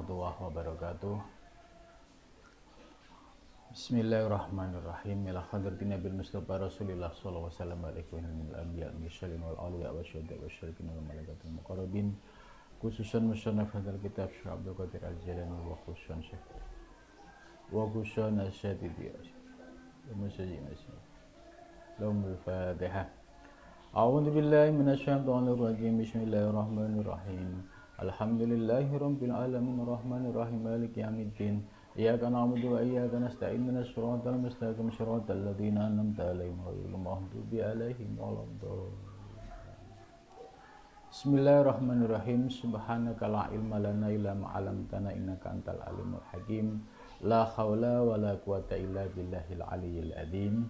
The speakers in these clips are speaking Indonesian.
warahmatullahi wabarakatuh. Bismillahirrahmanirrahim. Ila hadratin Nabi Mustafa Rasulillah sallallahu alaihi wasallam alaikum minal anbiya mursalin wal awliya wasyuhada wasyarikin wal malaikatul muqarrabin. Khususan musannaf hadzal kitab Syekh Abdul Qadir Al-Jailani wa khususan Syekh wa khususan Asy-Syatibiyah. Lahumul Fatihah. A'udzu billahi minasyaitonir rajim. Bismillahirrahmanirrahim. Alhamdulillahirabbil alamin arrahmanir rahim maliki yaumiddin. Iyyaka na'budu wa iyyaka nasta'in ihdinas siratal mustaqim siratal ladzina an'amta 'alaihim ghairil maghdubi 'alaihim waladdallin. Bismillahirrahmanirrahim. Subhanaka la ilma lana illa ma 'allamtana innaka antal alimul hakim. La haula wala quwata illa billahil aliyyil adzim.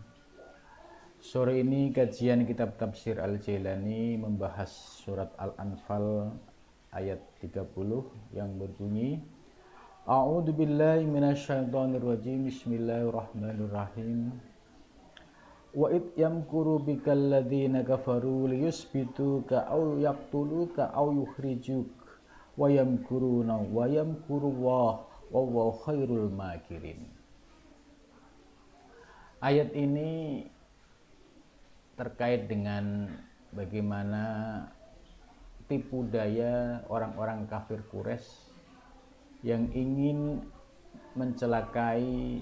Sore ini kajian kitab tafsir Al-Jailani membahas surat Al-Anfal ayat 30 yang berbunyi A'udzu billahi minasyaitonir rajim. Bismillahirrahmanirrahim. Wa id yamkuru bikal ladzina kafaru liyusbituka aw yaqtuluka aw yukhrijuk wa yamkuruna wa yamkurullah wallahu khairul makirin. Ayat ini terkait dengan bagaimana tipu daya orang-orang kafir Quraisy yang ingin mencelakai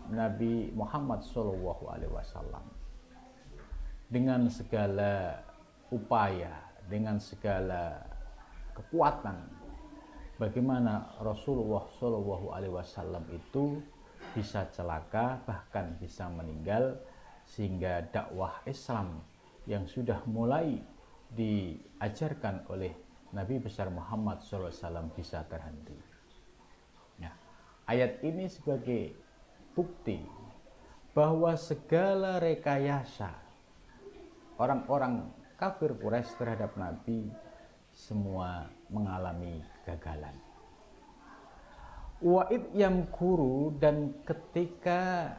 Nabi Muhammad SAW dengan segala upaya, dengan segala kekuatan. Bagaimana Rasulullah SAW itu bisa celaka, bahkan bisa meninggal, sehingga dakwah Islam yang sudah mulai diajarkan oleh Nabi besar Muhammad SAW bisa terhenti. Nah, ayat ini sebagai bukti bahwa segala rekayasa orang-orang kafir Quraisy terhadap Nabi semua mengalami kegagalan. Wa'id yamkuru, dan ketika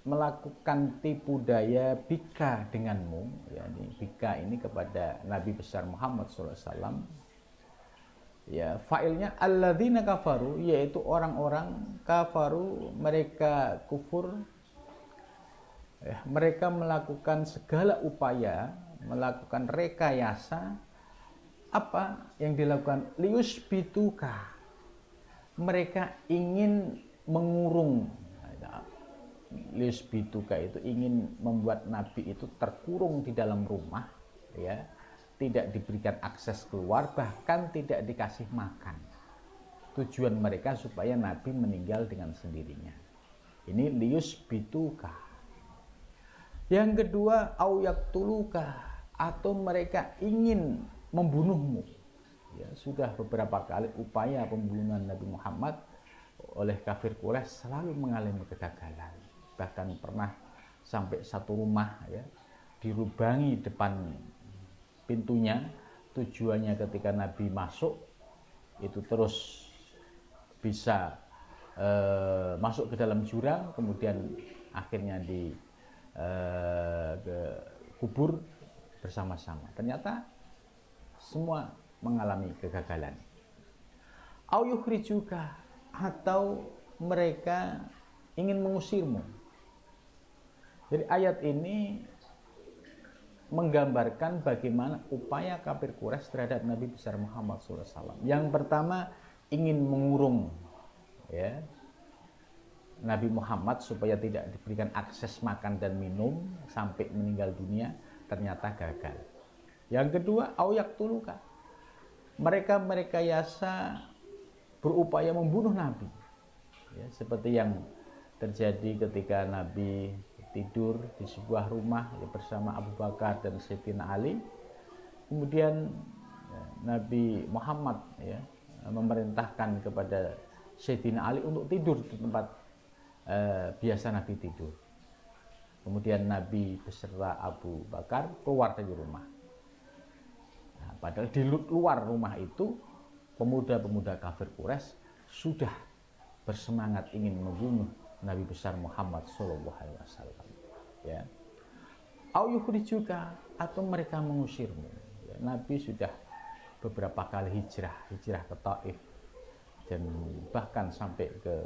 melakukan tipu daya bika denganmu, yakni bika ini kepada Nabi besar Muhammad SAW, ya failnya alladzina kafaru, yaitu orang-orang kafaru, mereka kufur, ya, mereka melakukan segala upaya, melakukan rekayasa. Apa yang dilakukan? Liyusbituka, mereka ingin mengurung. Lisbituka itu ingin membuat Nabi itu terkurung di dalam rumah, ya, tidak diberikan akses keluar, bahkan tidak dikasih makan. Tujuan mereka supaya Nabi meninggal dengan sendirinya. Ini liusbituka. Yang kedua, au yaktuluka, atau mereka ingin membunuhmu. Ya, sudah beberapa kali upaya pembunuhan Nabi Muhammad oleh kafir Quraisy selalu mengalami kegagalan. Bahkan pernah sampai satu rumah, ya, dilubangi depan pintunya. Tujuannya ketika Nabi masuk itu terus bisa masuk ke dalam jurang, kemudian akhirnya kubur bersama-sama. Ternyata semua mengalami kegagalan. Au yukhrijuka, atau mereka ingin mengusirmu. Jadi ayat ini menggambarkan bagaimana upaya kafir Quraisy terhadap Nabi besar Muhammad SAW. Yang pertama, ingin mengurung, ya, Nabi Muhammad supaya tidak diberikan akses makan dan minum sampai meninggal dunia. Ternyata gagal. Yang kedua, au yaktuluka, mereka merekayasa berupaya membunuh Nabi, ya, seperti yang terjadi ketika Nabi tidur di sebuah rumah, ya, bersama Abu Bakar dan Sayyidina Ali. Kemudian ya, Nabi Muhammad, ya, memerintahkan kepada Sayyidina Ali untuk tidur di tempat biasa Nabi tidur. Kemudian Nabi beserta Abu Bakar keluar dari rumah. Nah, padahal di luar rumah itu pemuda-pemuda kafir Quraisy sudah bersemangat ingin membunuh Nabi besar Muhammad SAW, ya. Au yukhrijuka, atau mereka mengusirmu, ya. Nabi sudah beberapa kali hijrah ke Taif, dan bahkan sampai ke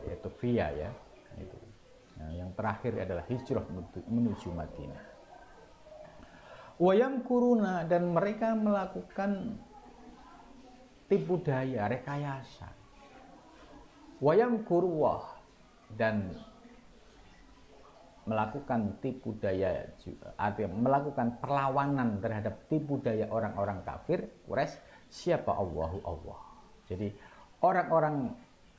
yaitu Via ya. Itu. Nah, yang terakhir adalah hijrah menuju Madinah. Wayam kuruna, dan mereka melakukan tipu daya, rekayasa. Wayam kuruwah, dan melakukan tipu daya, artinya melakukan perlawanan terhadap tipu daya orang-orang kafir Quraisy. Siapa? Allah. Jadi orang-orang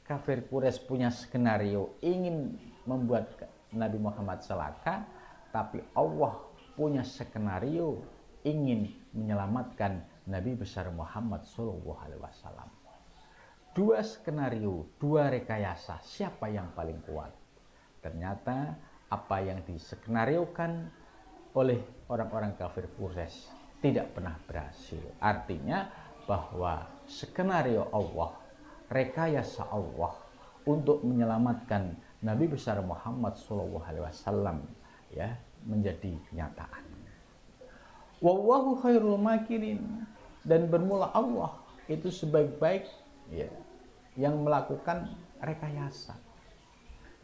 kafir Quraisy punya skenario ingin membuat Nabi Muhammad celaka, tapi Allah punya skenario ingin menyelamatkan Nabi besar Muhammad SAW. Dua skenario, dua rekayasa, siapa yang paling kuat? Ternyata apa yang diskenariokan oleh orang-orang kafir Quraisy tidak pernah berhasil. Artinya bahwa skenario Allah, rekayasa Allah untuk menyelamatkan Nabi besar Muhammad SAW ya menjadi kenyataan. Wallahu khairul makirin, dan bermula Allah itu sebaik-baik ya yang melakukan rekayasa.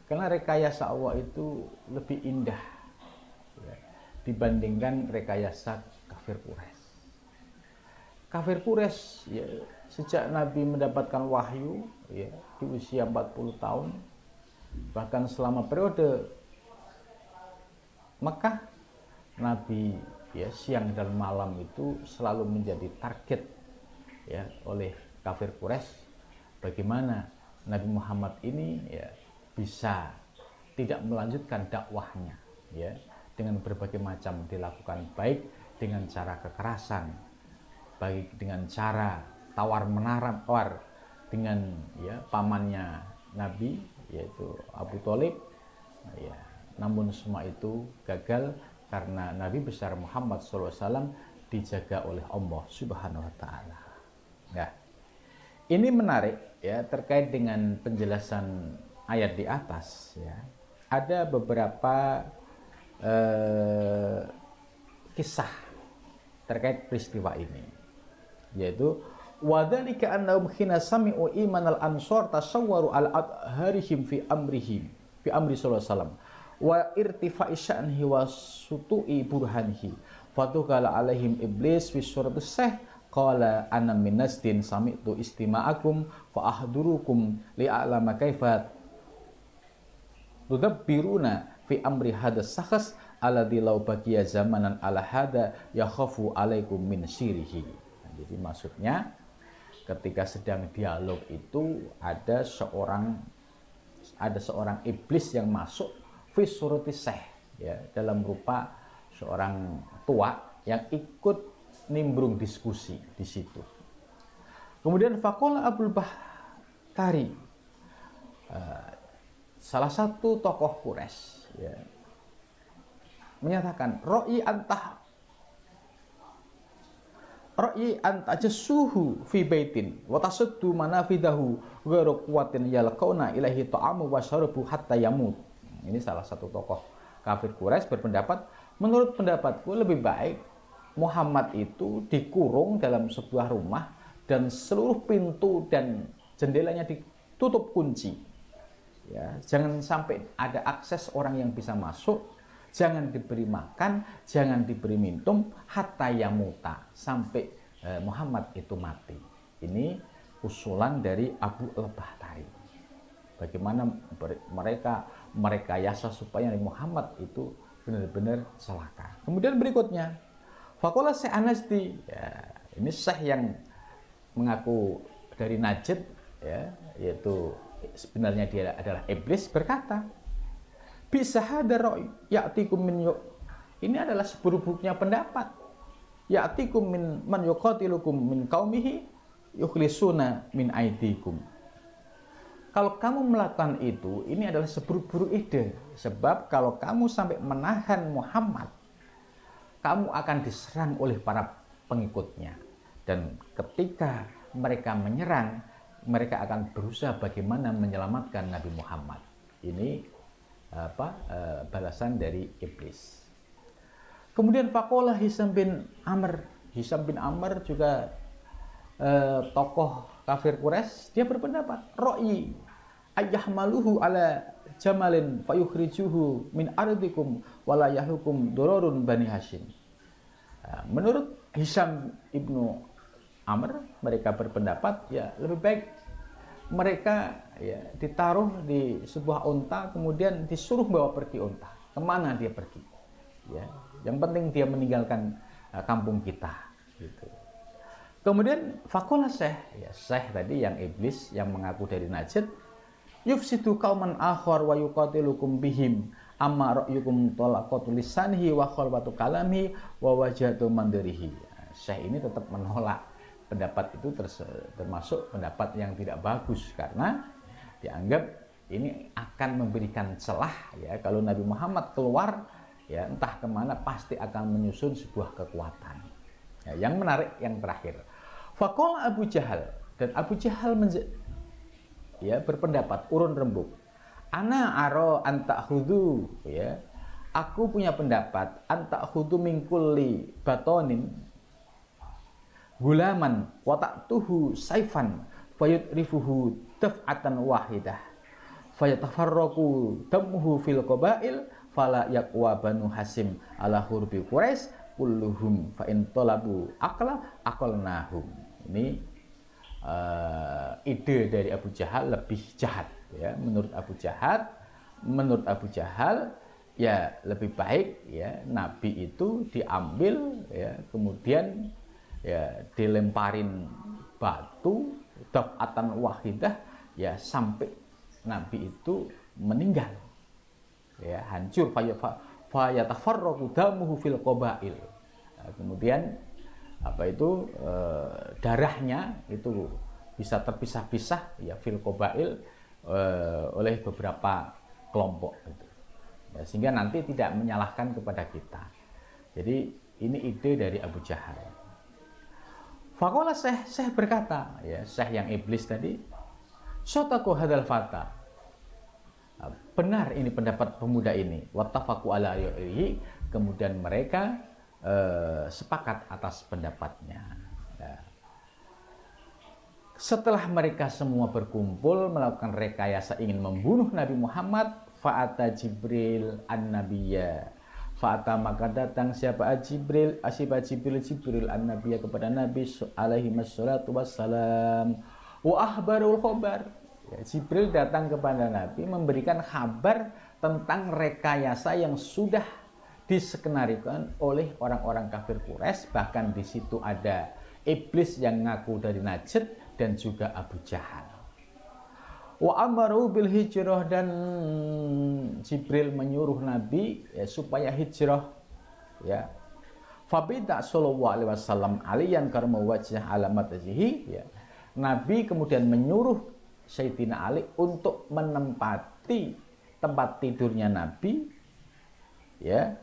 Karena rekayasa Allah itu lebih indah ya, dibandingkan rekayasa kafir Quraisy. Kafir Quraisy ya, sejak Nabi mendapatkan wahyu ya, di usia 40 tahun, bahkan selama periode Mekah, Nabi ya siang dan malam itu selalu menjadi target ya oleh kafir Quraisy. Bagaimana Nabi Muhammad ini ya bisa tidak melanjutkan dakwahnya ya dengan berbagai macam dilakukan, baik dengan cara kekerasan, baik dengan cara tawar menawar dengan ya pamannya Nabi yaitu Abu Thalib ya, namun semua itu gagal karena Nabi besar Muhammad SAW dijaga oleh Allah Subhanahu wa Ta'ala. Nah, ini menarik ya terkait dengan penjelasan ayat di atas ya. Ada beberapa kisah terkait peristiwa ini, yaitu wadzalika annahum khina sami'u imanal ansor tasawwaru al adharihim fi amri sallallahu alaihi wasallam wa irtifa'i sya'nihi wa sutu'i burhanhi fatukala alaihim iblis fi suratis sah qala ana minasdin sami'tu istima'akum fa ahdurukum li'alama kaifa tudabbiruna fi amri hadas sakhas alladzi law baqiya zamanan ala hada yakhafu alaikum min syirihi. Nah, jadi maksudnya ketika sedang dialog itu ada seorang iblis yang masuk fi surati syekh ya, dalam rupa seorang tua yang ikut nimbrung diskusi di situ. Kemudian faqala Abul Bahtari, salah satu tokoh Quraisy ya, menyatakan ro'i anta jasuhu fi baitin wa tasuddu manafidahu ghairu quwwatin yalqauna ilaihi ta'amu wa syarabu hatta yamut. Ini salah satu tokoh kafir Quraisy berpendapat, menurut pendapatku lebih baik Muhammad itu dikurung dalam sebuah rumah dan seluruh pintu dan jendelanya ditutup kunci. Ya, jangan sampai ada akses orang yang bisa masuk, jangan diberi makan, jangan diberi minum, hatta yamuta, sampai Muhammad itu mati. Ini usulan dari Abu al-Bahtari. Bagaimana mereka merekayasa supaya Muhammad itu benar-benar celaka. Kemudian berikutnya, faqala Syekh Anasdi, ya, ini syekh yang mengaku dari Najd, ya, yaitu sebenarnya dia adalah iblis, berkata, bisa hadar ya'tikum min ini adalah seburuk-buruknya pendapat. Ya'tikum min man yuqatilukum min qaumihi yukhlisuna min aidikum. Kalau kamu melakukan itu, ini adalah seburuk-buruk ide. Sebab kalau kamu sampai menahan Muhammad, kamu akan diserang oleh para pengikutnya. Dan ketika mereka menyerang, mereka akan berusaha bagaimana menyelamatkan Nabi Muhammad. Ini balasan dari iblis. Kemudian faqala Hisam bin Amr Hisham bin Amr juga tokoh kafir Quraisy, dia berpendapat ra'yi ayyahmaluhu ala jamalin fayukhrijuhu min ardikum wala yahukum dororun bani Hashim. Menurut Hisham ibnu Amr, mereka berpendapat ya lebih baik mereka ya ditaruh di sebuah unta, kemudian disuruh bawa pergi unta. Kemana dia pergi? Ya, yang penting dia meninggalkan kampung kita. Gitu. Kemudian fakola Syekh tadi yang iblis yang mengaku dari Najd, yufsidu kauman akhar wa yuqatilukum bihim amma ra'yukum talaqatu lisanihi wa khalwatu kalami wa wajhatu mandirihi. Syekh ini tetap menolak pendapat itu, termasuk pendapat yang tidak bagus, karena dianggap ini akan memberikan celah ya, kalau Nabi Muhammad keluar ya entah kemana pasti akan menyusun sebuah kekuatan ya. Yang menarik yang terakhir, faqala Abu Jahal, dan Abu Jahal ya berpendapat urun rembuk, ana aro antakhudu ya, aku punya pendapat antakhudu mingkulli batonin gulaman wata'tuhu saifan fayudrifuhu daf'atan wahidah fayatafarraku damuhu fil qabail fala yaqwa banu Hasim ala hurbi Quraisy kulluhum fa in talabu aqalnahum. Ini ide dari Abu Jahal lebih jahat ya. Menurut Abu Jahal ya lebih baik ya Nabi itu diambil ya, kemudian ya dilemparin batu daf'atan wahidah ya sampai Nabi itu meninggal ya, hancur fayatafarraqu damuhu fil qabail. Nah, kemudian darahnya itu bisa terpisah-pisah ya fil qabail oleh beberapa kelompok gitu. Ya, sehingga nanti tidak menyalahkan kepada kita. Jadi ini ide dari Abu Jahal. Faqala Syekh berkata, ya Syekh yang iblis tadi, sotaku hadal fata. Benar ini pendapat pemuda ini. Wattafaqu ala yaihi, kemudian mereka sepakat atas pendapatnya. Ya. Setelah mereka semua berkumpul melakukan rekayasa ingin membunuh Nabi Muhammad, fa'ata Jibril an-nabiyya. Fa'ata maka datang siapa Jibril an-nabiyya kepada Nabi alaihi wassalatu wassalam wa ahbarul khabar. Ya, Jibril datang kepada Nabi memberikan kabar tentang rekayasa yang sudah diskenarikan oleh orang-orang kafir Quraisy. Bahkan di situ ada iblis yang ngaku dari Najd dan juga Abu Jahal. Wa amaru bil hijrah, dan Jibril menyuruh Nabi ya, supaya hijrah ya. Fabida sallallahu alaihi wasallam aliyan karma wajah alamat wajhihi ya. Nabi kemudian menyuruh Sayyidina Ali untuk menempati tempat tidurnya Nabi ya.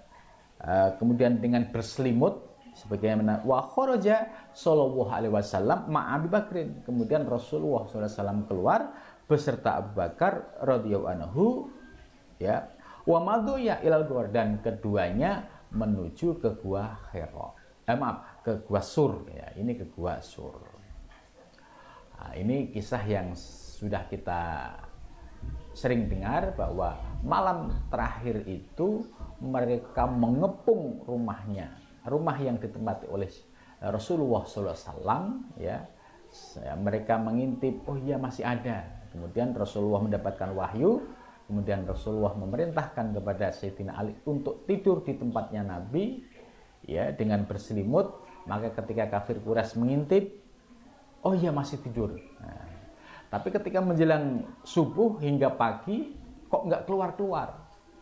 Kemudian dengan berselimut sebagaimana wa kharaja sallallahu alaihi wasallam ma Abi Bakrin. Kemudian Rasulullah sallallahu alaihi wasallam keluar beserta Abu Bakar radhiyallahu anhu ya, wa madhuya ilal ghor, dan keduanya menuju ke gua Hira. Ke gua Sur ya, ini ke gua Sur. Nah, ini kisah yang sudah kita sering dengar bahwa malam terakhir itu mereka mengepung rumahnya, rumah yang ditempati oleh Rasulullah SAW ya. Mereka mengintip, oh iya masih ada. Kemudian Rasulullah mendapatkan wahyu, kemudian Rasulullah memerintahkan kepada Sayyidina Ali untuk tidur di tempatnya Nabi ya dengan berselimut. Maka ketika kafir Quraisy mengintip, oh iya masih tidur. Nah, tapi ketika menjelang subuh hingga pagi kok nggak keluar-keluar.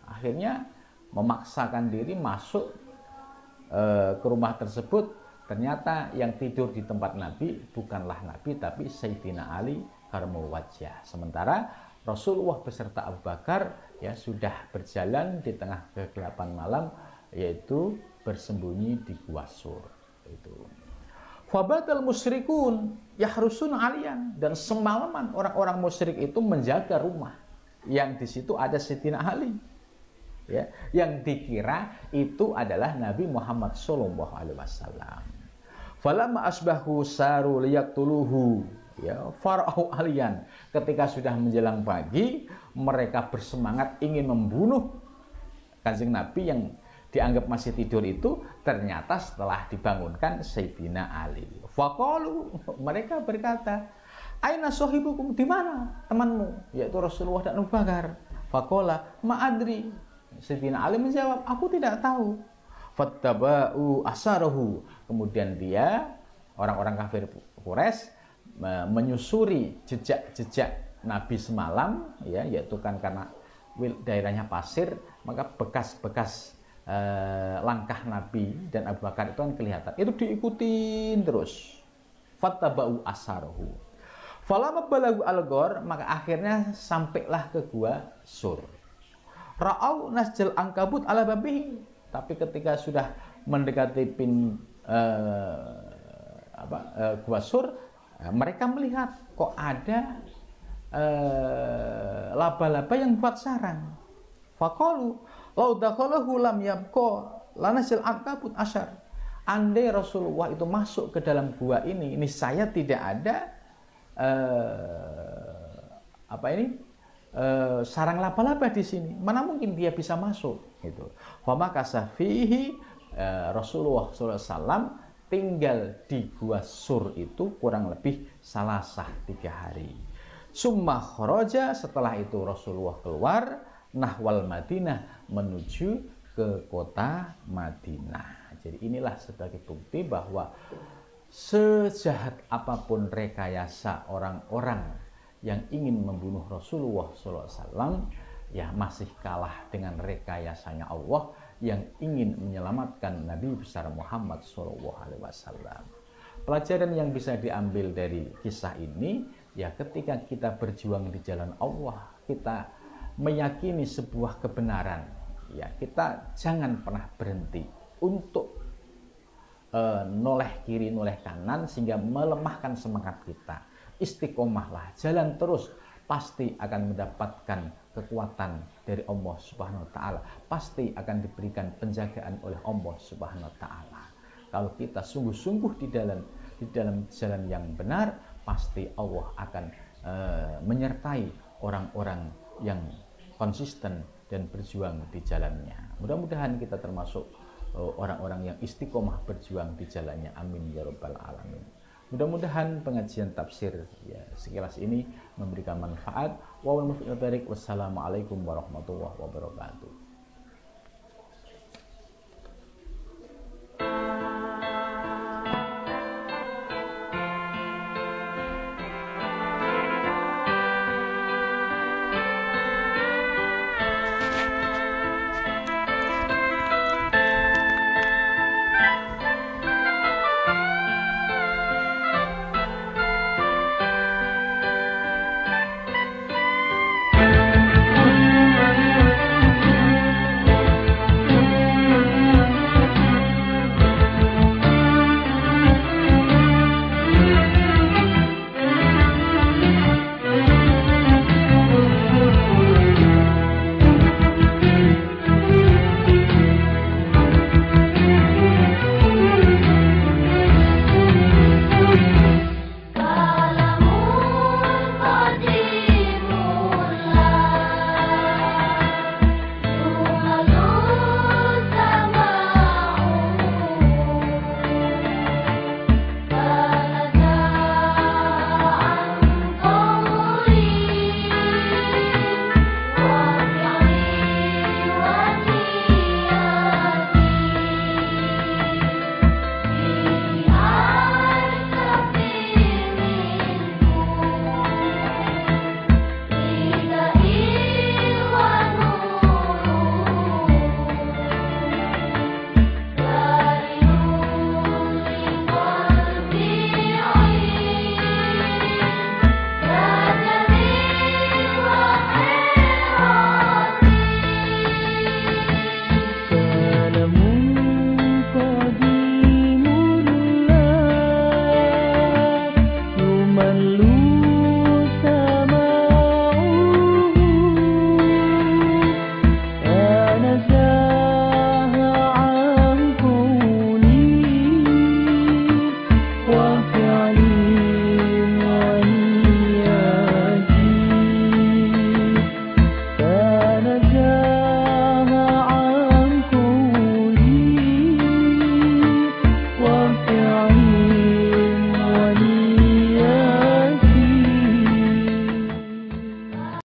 Akhirnya memaksakan diri masuk ke rumah tersebut. Ternyata yang tidur di tempat Nabi bukanlah Nabi tapi Sayyidina Ali karmu wajah. Sementara Rasulullah beserta Abu Bakar ya sudah berjalan di tengah kegelapan malam, yaitu bersembunyi di gua Sur. Itu. Fabatal musyrikun yahrusun aliyan, dan semalaman orang-orang musyrik itu menjaga rumah yang di situ ada Sayyidina Ali. Ya, yang dikira itu adalah Nabi Muhammad SAW. Falamma asbahu saru liyaqtuluhu, ya, farau alian. Ketika sudah menjelang pagi, mereka bersemangat ingin membunuh Kanjeng Nabi yang dianggap masih tidur itu. Ternyata setelah dibangunkan Sayyidina Ali. Faqalu, mereka berkata, aina sahibukum, di mana temanmu, yaitu Rasulullah dan Abu Bakar. Faqala ma'adri, Sayyidina Ali menjawab, aku tidak tahu. Fattaba'u asarahu, kemudian dia, orang-orang kafir Quraisy, menyusuri jejak-jejak Nabi semalam, ya, yaitu kan karena daerahnya pasir, maka bekas-bekas langkah Nabi dan Abu Bakar itu kan kelihatan. Itu diikutin terus. Fattaba'u asarahu. Falamma balagu al-ghor, maka akhirnya sampailah ke gua Sur. Ra'au nasjal angkabut ala babihi, tapi ketika sudah mendekati gua Sur, mereka melihat kok ada laba-laba yang buat sarang. Faqalu lau dakhalahu lam yabqa lanasjal angkabut asyar. Andai Rasulullah itu masuk ke dalam gua ini saya tidak ada sarang laba-laba di sini. Mana mungkin dia bisa masuk gitu. Fama kasafihi, Rasulullah SAW tinggal di gua Sur itu kurang lebih salasah 3 hari. Summa kharaja, setelah itu Rasulullah keluar nahwal Madinah, menuju ke kota Madinah. Jadi inilah sebagai bukti bahwa sejahat apapun rekayasa orang-orang yang ingin membunuh Rasulullah SAW, ya masih kalah dengan rekayasanya Allah yang ingin menyelamatkan Nabi besar Muhammad SAW. Pelajaran yang bisa diambil dari kisah ini, ya ketika kita berjuang di jalan Allah, kita meyakini sebuah kebenaran, ya kita jangan pernah berhenti untuk noleh kiri, noleh kanan, sehingga melemahkan semangat kita. Istiqomahlah, jalan terus, pasti akan mendapatkan kekuatan dari Allah Subhanahu wa taala, pasti akan diberikan penjagaan oleh Allah Subhanahu wa taala. Kalau kita sungguh-sungguh di dalam jalan yang benar, pasti Allah akan menyertai orang-orang yang konsisten dan berjuang di jalannya. Mudah-mudahan kita termasuk orang-orang yang istiqomah berjuang di jalannya. Amin ya rabbal alamin. Mudah-mudahan pengajian tafsir ya sekilas ini memberikan manfaat. Wassalamualaikum warahmatullahi wabarakatuh.